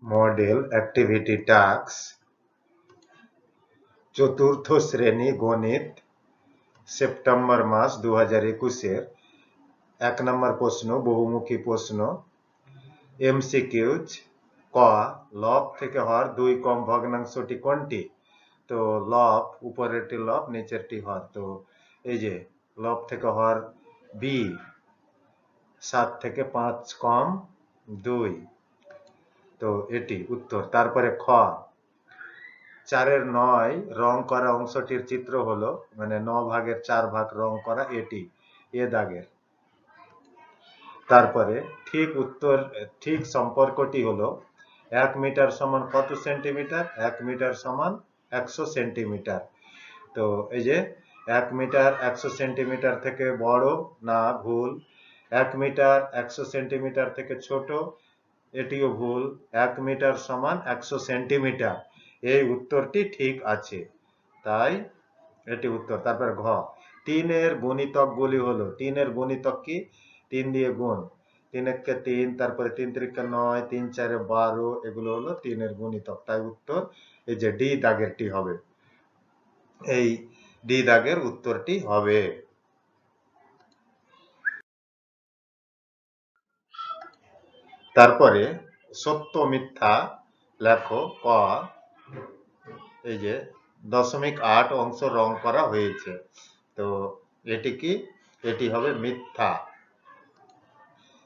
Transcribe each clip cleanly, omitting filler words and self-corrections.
Model activity task চতুর্থ শ্রেণী গণিত সেপ্টেম্বর মাস 2021-এর 1 নম্বর প্রশ্ন বহুমুখী প্রশ্ন এমসিকিউজ ক লব থেকে হর 2 কম ভগ্নাংশটি কোনটি? তো লব উপরেরটি লব নিচেরটি হর। তো এই যে লব থেকে হর বি 7 থেকে 5 কম 2, তো এটি উত্তর। তারপরে খ 4-এর 9 রং করা অংশটির চিত্র হলো, মানে 9 ভাগের 4 ভাগ রং করা, এটি এ দাগের। তারপরে ঠিক সম্পর্কটি হলো 1 মিটার সমান কত সেন্টিমিটার? 1 মিটার সমান 100 সেন্টিমিটার। তো এই যে 1 মিটার 100 সেন্টিমিটার থেকে বড় না, ভুল। 1 মিটার 100 সেন্টিমিটার থেকে ছোট, এটিও ভুল। 1 মিটার সমান 100 সেন্টিমিটার, এই উত্তরটি ঠিক আছে, তাই এটি উত্তর। তারপর ঘ 3-এর গুণিতকগুলি হলো, 3-এর গুণিতক কি? 3 দিয়ে গুণ, 3 একে 3, তারপরে 3 3 9, 3 4 12, এগুলো হলো 3-এর গুণিতক, তাই উত্তর এই যে ডি দাগেরটি হবে। এই ডি দাগের উত্তরটি হবে। তারপরে সত্য মিথ্যা লেখো। ক এই যে 0.8 অংশ রং করা হয়েছে, তো এটি কি? এটি হবে মিথ্যা,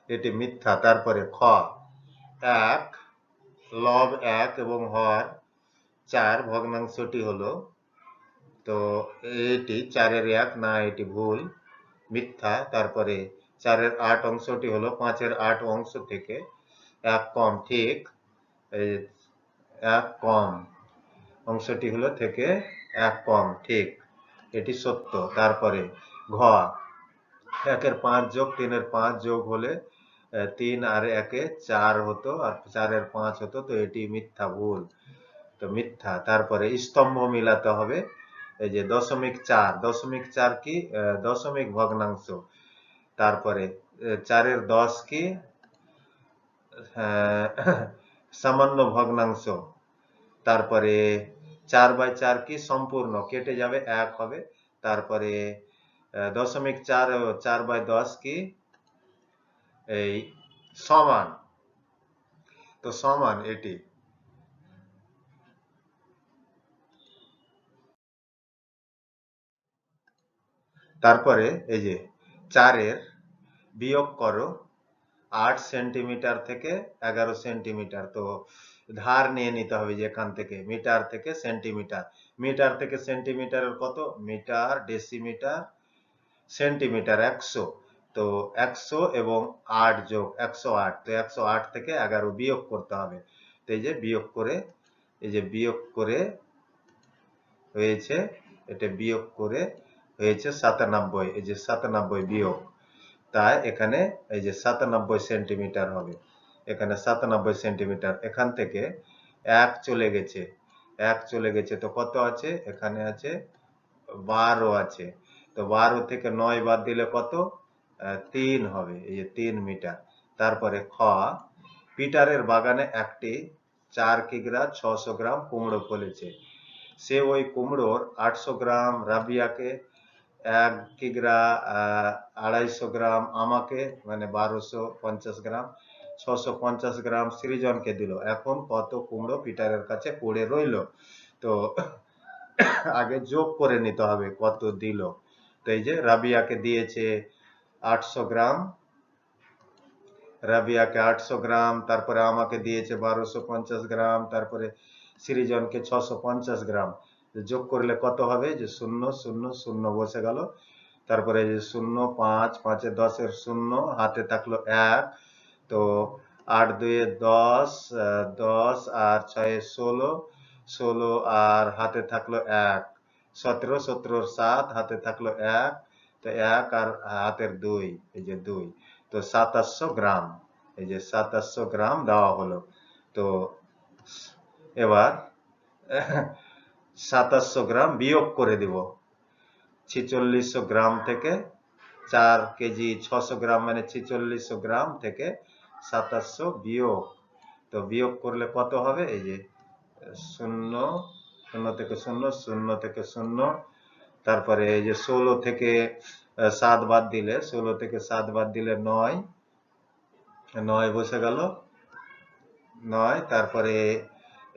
এটি মিথ্যা। তারপরে খ 1 লব 1 এবং হর 4 ভগ্নাংশটি হলো, তো এটি 4-এর 1 না, এটি ভুল, মিথ্যা। তারপরে 4-এর 8 অংশটি হলো 5-এর 8 অংশ থেকে 1 কম, ঠিক। এই 1 কম অংশটি হলো থেকে 1 কম, ঠিক, এটি সত্য। তারপরে ঘ 1-এর 5 যোগ 3-এর 5 যোগ হলে 3 আর 1-এ 4 হতো, আর 4-এর 5 হতো, তো এটি মিথ্যা, ভুল, তো মিথ্যা। তারপরে স্তম্ভ মিলাতে হবে। এই যে 0.4, 0.4 কি? দশমিক ভগ্নাংশ। তারপরে 4-এর 10 কি? সামান্য ভগ্নাংশ। তারপরে 4/4 কি? সম্পূর্ণ, কেটে যাবে, 1 হবে। তারপরে 0.4 4/10 কি? এই সমান, তো সমান এটি। তারপরে এই যে 4-এর বিয়োগ করো 8 সেন্টিমিটার থেকে 11 সেন্টিমিটার, তো ধার নিয়ে নিতে হবে যে এখান থেকে মিটার থেকে সেন্টিমিটার, মিটার থেকে সেন্টিমিটারের কত? মিটার, ডেসিমিটার, সেন্টিমিটার 100, তো 100 এবং 8 যোগ 108, তো 108 থেকে 11 বিয়োগ করতে হবে। তো এই যে বিয়োগ করে, এই যে বিয়োগ করে হয়েছে, এটা বিয়োগ করে হয়েছে 97, এই যে 97 বিয়োগ, তাই এখানে এই যে 97 সেন্টিমিটার হবে, এখানে 97 সেন্টিমিটার। এখান থেকে 1 চলে গেছে, 1 চলে গেছে, তো কত আছে? এখানে আছে 12 আছে, তো 12 থেকে 9 বাদ দিলে কত? 3 হবে, এই যে 3 মিটার। তারপরে খ পিটারের বাগানে একটি 4 কিগ্রা 600 গ্রাম কুমড়ো ফলেছে, সে ওই কুমড়োর 800 গ্রাম রাবিয়াকে, 1 কিগ্রা 250 গ্রাম আমাকে, মানে 1250 গ্রাম, 650 গ্রাম সৃজনকে দিল। এখন কত কুমড়ো পিটারের কাছে পড়ে রইল? তো আগে যোগ করে নিতে হবে কত দিল। তো এই যে রাবিয়াকে দিয়েছে 800 গ্রাম, রাবিয়াকে 800 গ্রাম, তারপরে আমাকে দিয়েছে 1250 গ্রাম, তারপরে সৃজনকে 650 গ্রাম, যোগ করলে কত হবে? যে 0 0 0 বসে গেল। তারপরে যে 0 5 5 10-এর 0, হাতে থাকলো 1, তো 8 2 10, 10 আর 6 16, 16 আর হাতে থাকলো 1, 17, 17 7, হাতে থাকলো 1, তো 1 আর হাতের 2, এই যে 2, তো 2700 গ্রাম, এই যে 2700 গ্রাম দেওয়া হলো। তো এবার 2700 গ্রাম বিয়োগ করে দিব 4600 গ্রাম থেকে, 4 কেজি 600 গ্রাম মানে 4600 গ্রাম থেকে 2700 বিয়োগ, তো বিয়োগ করলে কত হবে? এই যে 0, 0 থেকে 0, 0 থেকে 0, তারপরে এই যে 16 থেকে 7 বাদ দিলে, 16 থেকে 7 বাদ দিলে 9, 9 বসে গেল, 9। তারপরে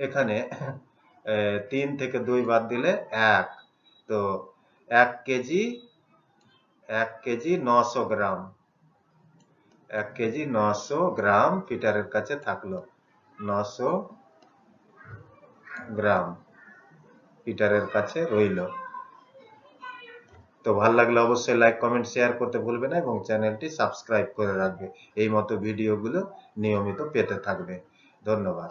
এখানে 3 থেকে 2 বাদ দিলে 1। তো 1 কেজি 900 গ্রাম, 1 কেজি 900 গ্রাম পিটারের কাছে থাকলো। 900 গ্রাম পিটারের কাছে রইল। তো ভালো লাগলে অবশ্যই লাইক, কমেন্ট, শেয়ার করতে ভুলবে না এবং চ্যানেলটি সাবস্ক্রাইব করে রাখবে। এই মতো ভিডিওগুলো নিয়মিত পেতে থাকবে। ধন্যবাদ।